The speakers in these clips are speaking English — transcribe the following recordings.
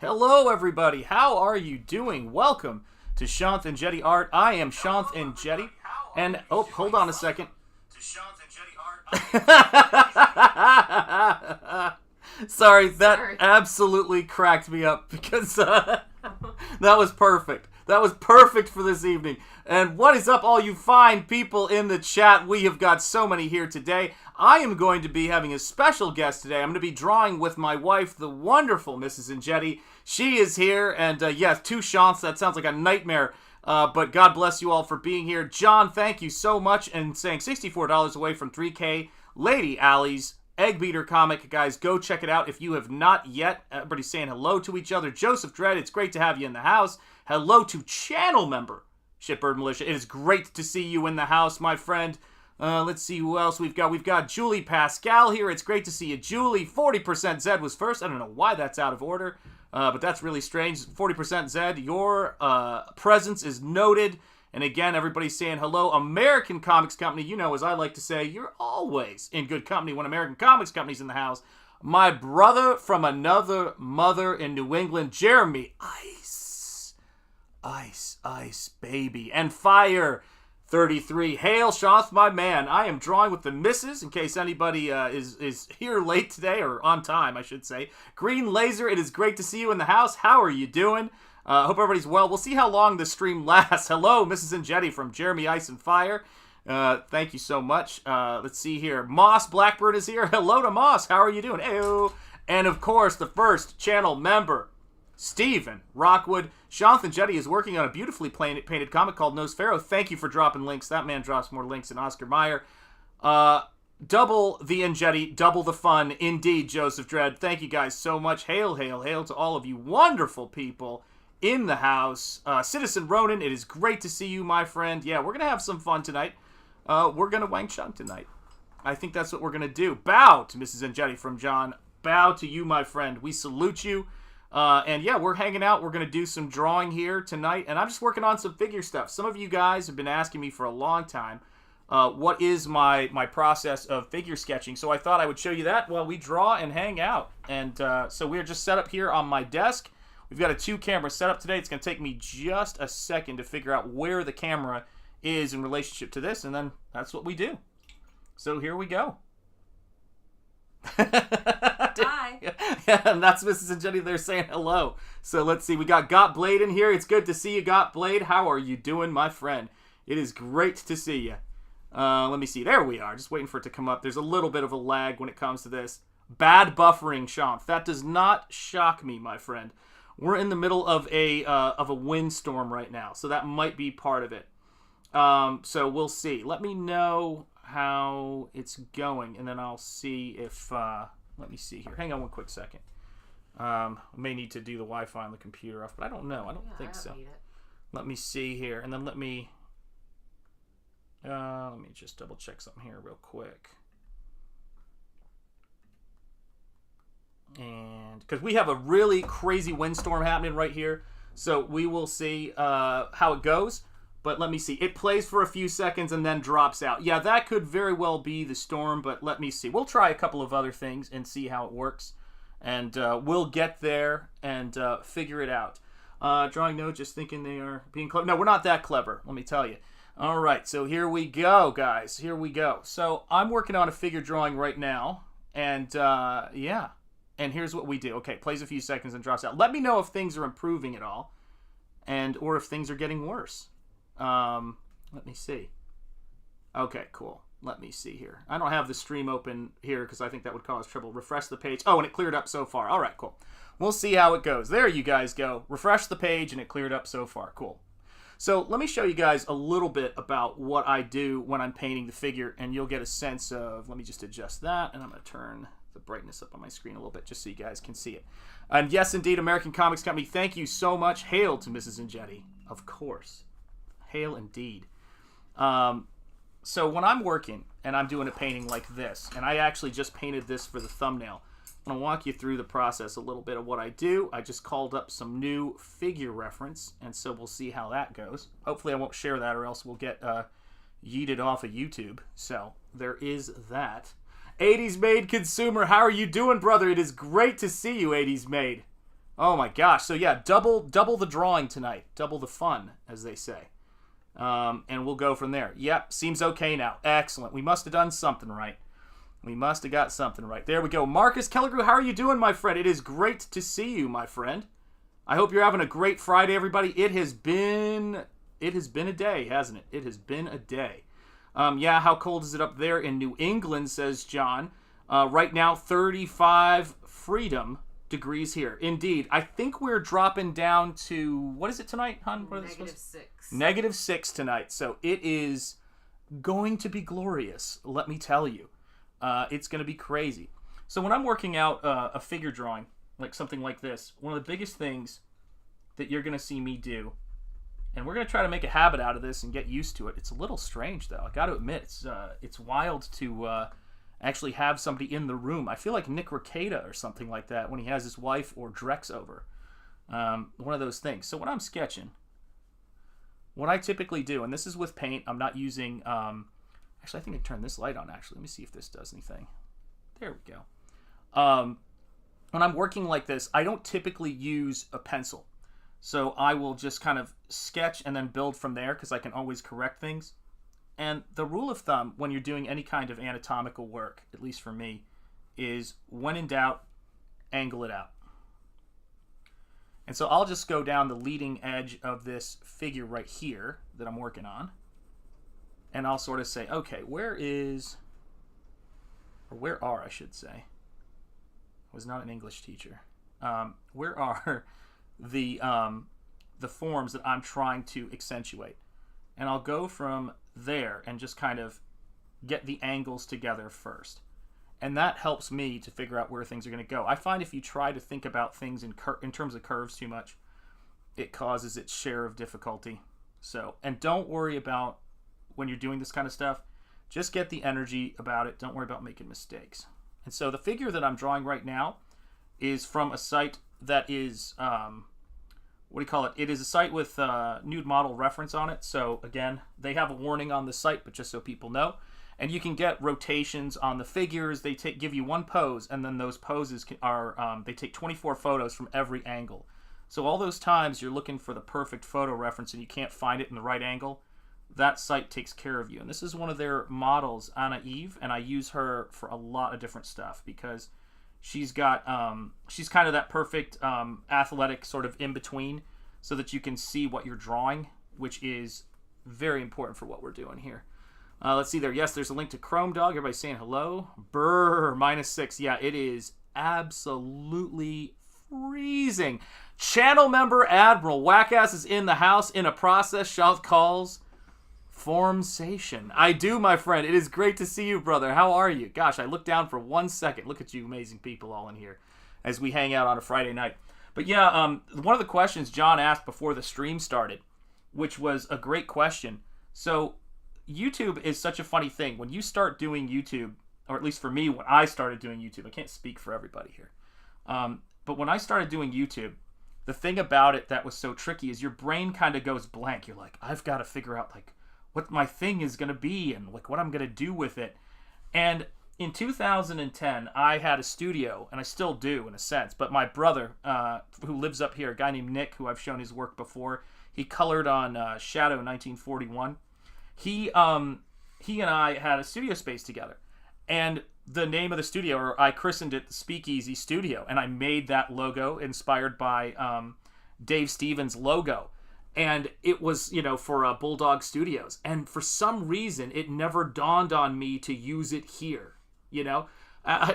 Hello, everybody. How are you doing? Welcome to Shanth Enjeti Art. I am Shanth Enjeti, and hold on a second. Sorry, that absolutely cracked me up because that was perfect. That was perfect for this evening. And what is up, all you fine people in the chat? We have got so many here today. I am going to be having a special guest today. I'm going to be drawing with my wife, the wonderful Mrs. Enjeti. She is here, and yes, 2 Shanths. That sounds like a nightmare. But God bless you all for being here. John, thank you so much, and saying $64 away from 3K. Lady Alley's Egg Beater comic. Guys, go check it out if you have not yet. Everybody's saying hello to each other. Joseph Dredd, it's great to have you in the house. Hello to channel member Shitbird Militia. It is great to see you in the house, my friend. Let's see who else we've got. We've got Julie Pascal here. It's great to see you, Julie. 40% Zed was first. I don't know why that's out of order, but that's really strange. 40% Zed, your presence is noted. And again, everybody's saying hello. American Comics Company, you know, as I like to say, you're always in good company when American Comics Company's in the house. My brother from another mother in New England, Jeremy. Ice, baby. And Fire 33. Hail, Shanth, my man. I am drawing with the missus, in case anybody is here late today, or on time, I should say. Green Laser, it is great to see you in the house. How are you doing? Hope everybody's well. We'll see how long the stream lasts. Hello, Mrs. Enjeti from Jeremy, Ice, and Fire. Thank you so much. Let's see here. Moss Blackbird is here. Hello to Moss. How are you doing? Hey-o. And, of course, the first channel member, Stephen Rockwood. Shanth Enjeti is working on a beautifully painted comic called Nosfero. Thank you for dropping links. That man drops more links than Oscar Mayer. Double the Enjeti, double the fun. Indeed, Joseph Dredd. Thank you guys so much. Hail, hail, hail to all of you wonderful people in the house. Citizen Ronan, it is great to see you, my friend. Yeah, we're going to have some fun tonight. We're going to Wang Chung tonight. I think that's what we're going to do. Bow to Mrs. Enjeti from John. Bow to you, my friend. We salute you. And yeah, we're hanging out. We're going to do some drawing here tonight. And I'm just working on some figure stuff. Some of you guys have been asking me for a long time, what is my process of figure sketching. So I thought I would show you that while we draw and hang out. And so we're just set up here on my desk. We've got a 2-camera setup today. It's going to take me just a second to figure out where the camera is in relationship to this. And then that's what we do. So here we go. Hi. Yeah, and that's Mrs. Enjeti there saying hello. So let's see. We got Blade in here. It's good to see you, Got Blade. How are you doing, my friend? It is great to see you. Let me see. There we are. Just waiting for it to come up. There's a little bit of a lag when it comes to this. Bad buffering, Shanth. That does not shock me, my friend. We're in the middle of a windstorm right now, so that might be part of it. So we'll see. Let me know how it's going, and then I'll see if let me see here. Hang on one quick second. I may need to do the Wi-Fi on the computer off, but I don't know. I don't think so. Let me see here, and then let me just double check something here real quick. And because we have a really crazy windstorm happening right here, so we will see how it goes. But let me see. It plays for a few seconds and then drops out. Yeah, that could very well be the storm, but let me see. We'll try a couple of other things and see how it works. And we'll get there and figure it out. Drawing note, just thinking they are being clever. No, we're not that clever, let me tell you. All right, so here we go, guys. Here we go. So I'm working on a figure drawing right now. And, yeah. And here's what we do. Okay, plays a few seconds and drops out. Let me know if things are improving at all. Or if things are getting worse. Let me see. Okay, cool. Let me see here. I don't have the stream open here because I think that would cause trouble. Refresh the page. Oh, and it cleared up so far. All right, cool. We'll see how it goes. There you guys go. Refresh the page and it cleared up so far. Cool. So let me show you guys a little bit about what I do when I'm painting the figure, and you'll get a sense of, let me just adjust that, and I'm going to turn the brightness up on my screen a little bit just so you guys can see it. And yes, indeed, American Comics Company, thank you so much. Hail to Mrs. Enjeti, of course. Hail indeed. So when I'm working and I'm doing a painting like this, and I actually just painted this for the thumbnail, I'm going to walk you through the process a little bit of what I do. I just called up some new figure reference, and so we'll see how that goes. Hopefully I won't share that or else we'll get yeeted off of YouTube. So there is that. 80s Made Consumer, how are you doing, brother? It is great to see you, 80s Made. Oh my gosh. So yeah, double the drawing tonight. Double the fun, as they say. And we'll go from there. Yep, seems okay now. Excellent. We must have done something right. We must have got something right. There we go. Marcus Kellergrew, how are you doing, my friend? It is great to see you, my friend. I hope you're having a great Friday, everybody. It has been a day, hasn't it? It has been a day. Yeah, how cold is it up there in New England, says John. Right now, 35 freedom degrees here. Indeed. I think we're dropping down to, what is it tonight, hon? -6. -6 tonight. So it is going to be glorious, let me tell you. It's going to be crazy. So when I'm working out a figure drawing, like something like this, one of the biggest things that you're going to see me do, and we're going to try to make a habit out of this and get used to it. It's a little strange, though. I got to admit, it's wild to actually have somebody in the room. I feel like Nick Rekieta or something like that when he has his wife or Drex over. One of those things. So when I'm sketching, what I typically do, and this is with paint, I'm not using... actually, I think I can turn this light on, actually. Let me see if this does anything. There we go. When I'm working like this, I don't typically use a pencil. So I will just kind of sketch and then build from there because I can always correct things. And the rule of thumb when you're doing any kind of anatomical work, at least for me, is when in doubt, angle it out. And so I'll just go down the leading edge of this figure right here that I'm working on. And I'll sort of say, okay, where are, I should say. I was not an English teacher. Where are the forms that I'm trying to accentuate? And I'll go from there and just kind of get the angles together first. And that helps me to figure out where things are going to go. I find if you try to think about things in terms of curves too much, it causes its share of difficulty. So, and don't worry about when you're doing this kind of stuff. Just get the energy about it. Don't worry about making mistakes. And so the figure that I'm drawing right now is from a site that is, It is a site with nude model reference on it. So again, they have a warning on the site, but just so people know. And you can get rotations on the figures. They give you one pose, and then those poses they take 24 photos from every angle. So all those times you're looking for the perfect photo reference and you can't find it in the right angle, that site takes care of you. And this is one of their models, Anna Eve, and I use her for a lot of different stuff because she's got she's kind of that perfect athletic sort of in between, so that you can see what you're drawing, which is very important for what we're doing here. Let's see there. Yes, there's a link to Chrome Dog. Everybody's saying hello. Brr, -6. Yeah, it is absolutely freezing. Channel member Admiral Wackass is in the house in a process Shanth calls formsation. I do, my friend. It is great to see you, brother. How are you? Gosh, I looked down for 1 second. Look at you amazing people all in here as we hang out on a Friday night. But yeah, one of the questions John asked before the stream started, which was a great question. So YouTube is such a funny thing. When you start doing YouTube, or at least for me, when I started doing YouTube, I can't speak for everybody here. But when I started doing YouTube, the thing about it that was so tricky is your brain kind of goes blank. You're like, I've got to figure out like what my thing is going to be and like what I'm going to do with it. And in 2010, I had a studio, and I still do in a sense, but my brother, who lives up here, a guy named Nick, who I've shown his work before, he colored on Shadow 1941. He and I had a studio space together, and the name of the studio, or I christened it the Speakeasy Studio, and I made that logo inspired by Dave Stevens' logo. And it was, for Bulldog Studios. And for some reason, it never dawned on me to use it here,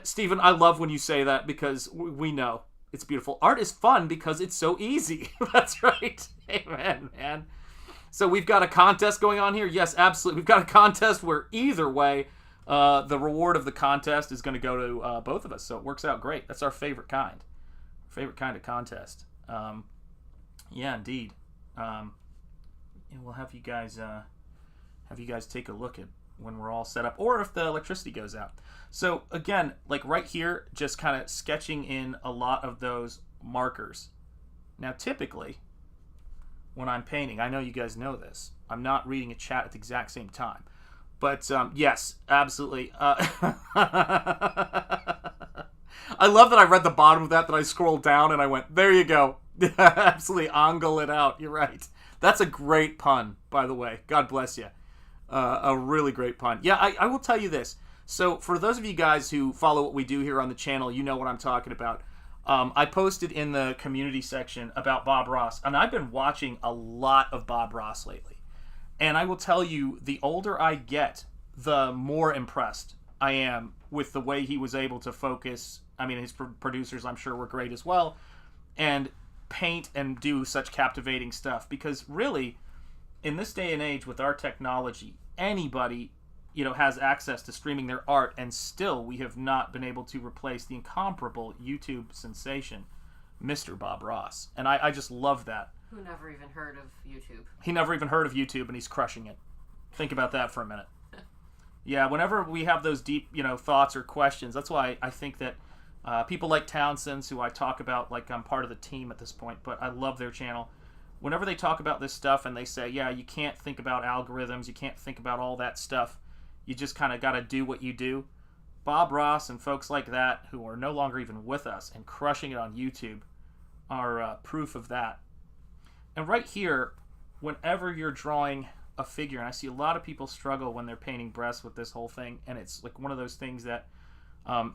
Stephen, I love when you say that because we know it's beautiful. Art is fun because it's so easy. That's right. Amen, man. So we've got a contest going on here. Yes, absolutely. We've got a contest where either way, the reward of the contest is going to go to both of us. So it works out great. That's our favorite kind. Favorite kind of contest. Yeah, indeed. We'll have you guys take a look at when we're all set up, or if the electricity goes out. So again, like right here, just kind of sketching in a lot of those markers. Now, typically, when I'm painting, I know you guys know this, I'm not reading a chat at the exact same time. But yes, absolutely. I love that I read the bottom of that I scrolled down and I went, there you go. Absolutely angle it out. You're right. That's a great pun, by the way. God bless you. A really great pun. Yeah, I will tell you this. So for those of you guys who follow what we do here on the channel, you know what I'm talking about. I posted in the community section about Bob Ross, and I've been watching a lot of Bob Ross lately. And I will tell you, the older I get, the more impressed I am with the way he was able to focus. I mean, his producers, I'm sure, were great as well, and paint and do such captivating stuff. Because really, in this day and age with our technology, anybody has access to streaming their art, and still we have not been able to replace the incomparable YouTube sensation, Mr. Bob Ross. And I just love that. Who never even heard of YouTube. He never even heard of YouTube, and he's crushing it. Think about that for a minute. Yeah, whenever we have those deep, thoughts or questions, that's why I think that people like Townsend's, who I talk about like I'm part of the team at this point, but I love their channel. Whenever they talk about this stuff and they say, yeah, you can't think about algorithms, you can't think about all that stuff, you just kind of got to do what you do. Bob Ross and folks like that, who are no longer even with us and crushing it on YouTube, are proof of that. And right here, whenever you're drawing a figure, and I see a lot of people struggle when they're painting breasts with this whole thing, and it's like one of those things that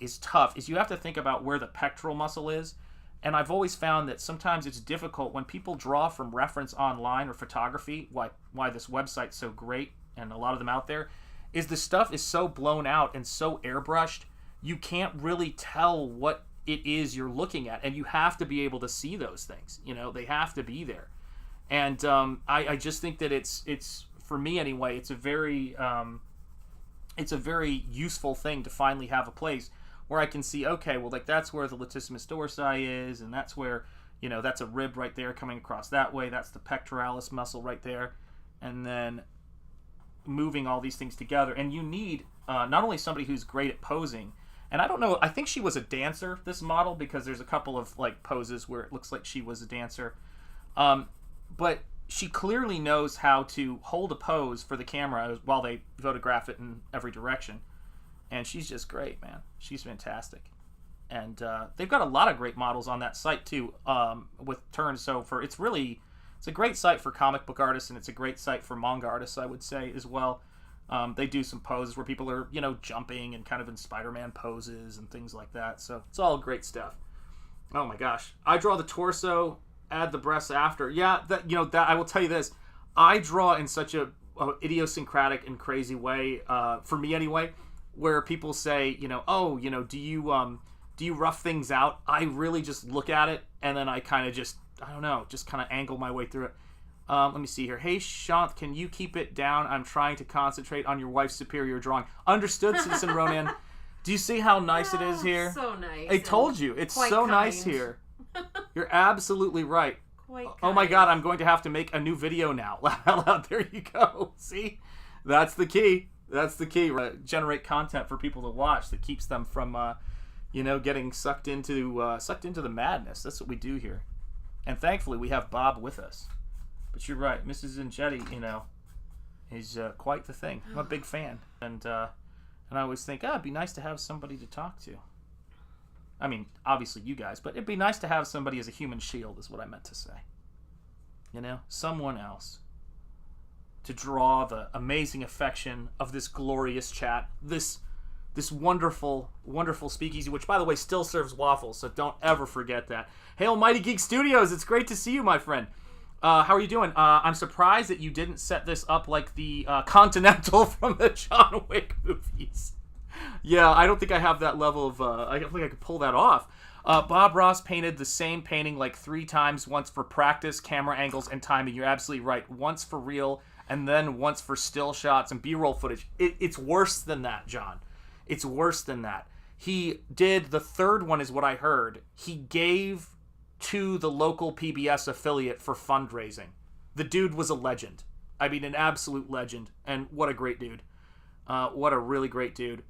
is tough, is you have to think about where the pectoral muscle is. And I've always found that sometimes it's difficult when people draw from reference online or photography, why this website's so great, and a lot of them out there, is the stuff is so blown out and so airbrushed, you can't really tell what it is you're looking at, and you have to be able to see those things. They have to be there. And I just think that it's for me anyway, it's a very useful thing to finally have a place where I can see, okay, well, like that's where the latissimus dorsi is, and that's where, that's a rib right there coming across that way, that's the pectoralis muscle right there, and then moving all these things together. And you need not only somebody who's great at posing, and I don't know, I think she was a dancer, this model, because there's a couple of like poses where it looks like she was a dancer, but she clearly knows how to hold a pose for the camera while they photograph it in every direction. And she's just great, man. She's fantastic. And they've got a lot of great models on that site too, with turns. So it's a great site for comic book artists, and it's a great site for manga artists, I would say, as well. They do some poses where people are, jumping and kind of in Spider-Man poses and things like that. So it's all great stuff. Oh my gosh. I draw the torso, add the breasts after. Yeah, that I will tell you this. I draw in such a idiosyncratic and crazy way, for me anyway, where people say, do you rough things out? I really just look at it, and then I kind of just kind of angle my way through it. Let me see here. Hey, Shanth, can you keep it down? I'm trying to concentrate on your wife's superior drawing. Understood, Citizen Ronan. Do you see how nice it is here? So nice. I told you. It's so kind. Nice here. You're absolutely right. Quite kind. Oh my God, I'm going to have to make a new video now. There you go. See? That's the key. That's the key. Generate content for people to watch that keeps them from, getting sucked into the madness. That's what we do here. And thankfully, we have Bob with us. But you're right, Mrs. Enjeti, is quite the thing. I'm a big fan, and I always think, it'd be nice to have somebody to talk to. I mean, obviously you guys, but it'd be nice to have somebody as a human shield, is what I meant to say. Someone else to draw the amazing affection of this glorious chat, this wonderful, wonderful speakeasy, which, by the way, still serves waffles, so don't ever forget that. Hail Mighty Geek Studios, it's great to see you, my friend. How are you doing? I'm surprised that you didn't set this up like the Continental from the John Wick movies. Yeah, I don't think I have that level of, I don't think I could pull that off. Bob Ross painted the same painting like 3 times, once for practice, camera angles, and timing. You're absolutely right. Once for real, and then once for still shots and B-roll footage. It's worse than that, John. It's worse than that. He did, the third one is what I heard, he gave to the local PBS affiliate for fundraising. The dude was a legend. I mean, an absolute legend. And what a great dude. What a really great dude.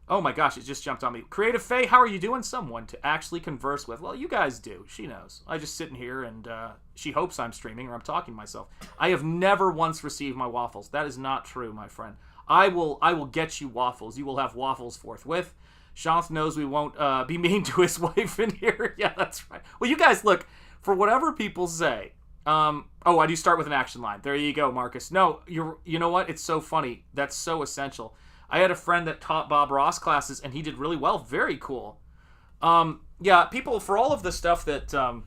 Oh my gosh, it just jumped on me. Creative Faye, how are you doing? Someone to actually converse with. Well, you guys do. She knows. I just sit in here and she hopes I'm streaming or I'm talking to myself. I have never once received my waffles. That is not true, my friend. I will get you waffles. You will have waffles forthwith. Shanth knows we won't be mean to his wife in here. Yeah, that's right. Well, you guys, look, for whatever people say, I do start with an action line. There you go, Marcus. No, you know what? It's so funny. That's so essential. I had a friend that taught Bob Ross classes, and he did really well. Very cool. Yeah, people, for all of the stuff that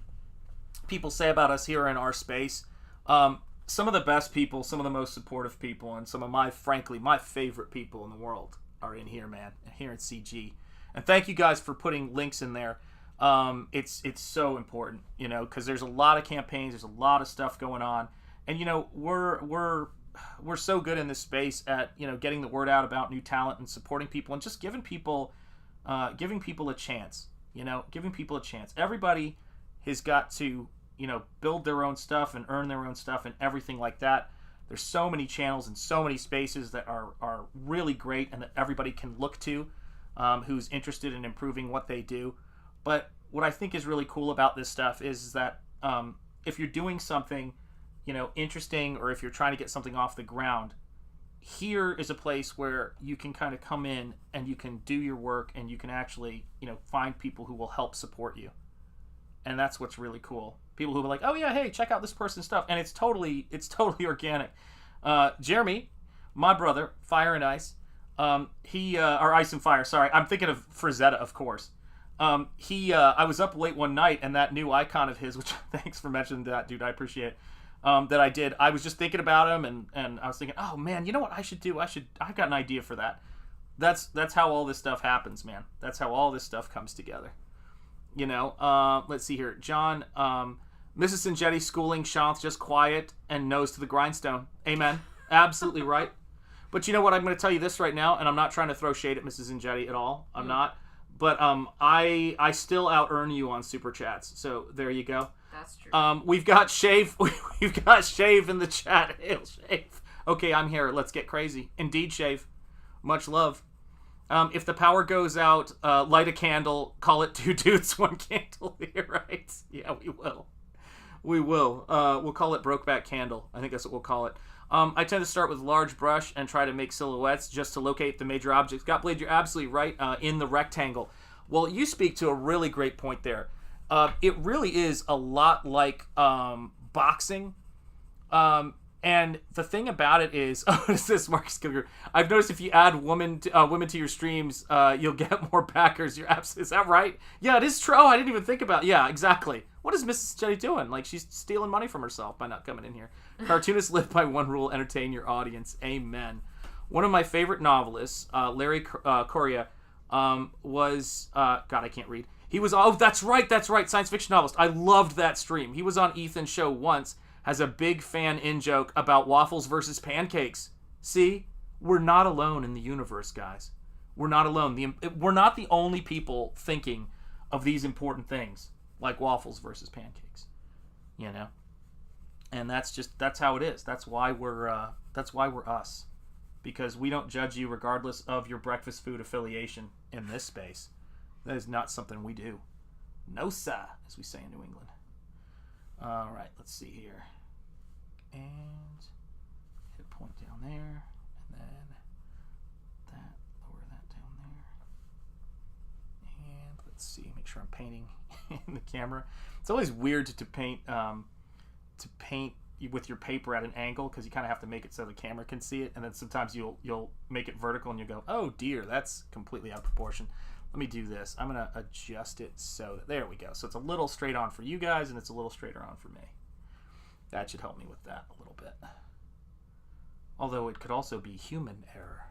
people say about us here in our space, some of the best people, some of the most supportive people, and some of my favorite people in the world are in here, man, here in CG. And thank you guys for putting links in there. It's so important, because there's a lot of campaigns, there's a lot of stuff going on, and we're so good in this space at getting the word out about new talent and supporting people and just giving people a chance. Giving people a chance. Everybody has got to build their own stuff and earn their own stuff and everything like that. There's so many channels and so many spaces that are really great and that everybody can look to, who's interested in improving what they do. But what I think is really cool about this stuff is that if you're doing something, interesting, or if you're trying to get something off the ground, here is a place where you can kind of come in and you can do your work and you can actually, find people who will help support you. And that's what's really cool. People who are like, oh yeah, hey, check out this person's stuff. And it's totally organic. Jeremy, my brother, Fire and Ice, or Ice and Fire, sorry. I'm thinking of Frazetta, of course. I was up late one night, and that new icon of his, which thanks for mentioning that, dude, I appreciate it, that I did. I was just thinking about him, and I was thinking, oh man, you know what I should do? I've got an idea for that. That's how all this stuff happens, man. That's how all this stuff comes together. Let's see here. John, Mrs. Enjeti schooling Shanth just quiet and nose to the grindstone. Amen. Absolutely right. But you know what? I'm going to tell you this right now, and I'm not trying to throw shade at Mrs. Enjeti at all. I'm not. But I still out-earn you on Super Chats. So there you go. That's true. We've got Shave. We've got Shave in the chat. Hail, Shave. Okay, I'm here. Let's get crazy. Indeed, Shave. Much love. If the power goes out, light a candle. Call it 2 dudes, 1 candle. You're right. Yeah, we will. We will. We'll call it Brokeback Candle. I think that's what we'll call it. I tend to start with large brush and try to make silhouettes just to locate the major objects. Gotblade, you're absolutely right, in the rectangle. Well, you speak to a really great point there. It really is a lot like boxing. And the thing about it is, what is this, Marcus Kilger? I've noticed if you add women to your streams, you'll get more backers. Is that right? Yeah, it is true. Oh, I didn't even think about it. Yeah, exactly. What is Mrs. Jenny doing? Like, she's stealing money from herself by not coming in here. Cartoonists live by one rule: entertain your audience. Amen. One of my favorite novelists, Larry Correia, was God, I can't read. He was that's right, science fiction novelist. I loved that stream. He was on Ethan's show once. Has a big fan in-joke about waffles versus pancakes. See? We're not alone in the universe, guys. We're not alone. We're not the only people thinking of these important things, like waffles versus pancakes. And that's how it is. That's why we're us. Because we don't judge you regardless of your breakfast food affiliation in this space. That is not something we do. No, sir, as we say in New England. All right, let's see here. And hit point down there, and then that, lower that down there. And let's see, make sure I'm painting in the camera. It's always weird to paint with your paper at an angle, because you kind of have to make it so the camera can see it, and then sometimes you'll make it vertical and you go, oh dear, that's completely out of proportion. Let me do this. I'm going to adjust it so that, there we go. So it's a little straight on for you guys, and it's a little straighter on for me. That should help me with that a little bit. Although it could also be human error.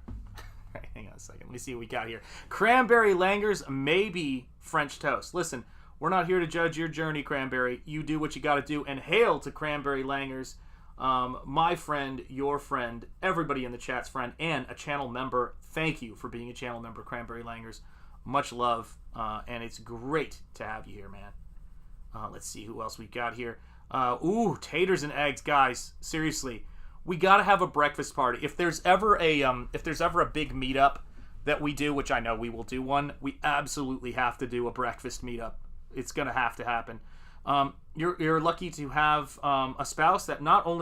Right, hang on a second. Let me see what we got here. Cranberry Langers, maybe French toast. Listen, we're not here to judge your journey, Cranberry. You do what you got to do, and hail to Cranberry Langers. My friend, your friend, everybody in the chat's friend, and a channel member. Thank you for being a channel member, Cranberry Langers. Much love, and it's great to have you here, man. Let's see who else we got here. Taters and eggs, guys. Seriously, we gotta have a breakfast party. If there's ever a big meetup that we do, which I know we will do one, we absolutely have to do a breakfast meetup. It's gonna have to happen. You're lucky to have a spouse that not only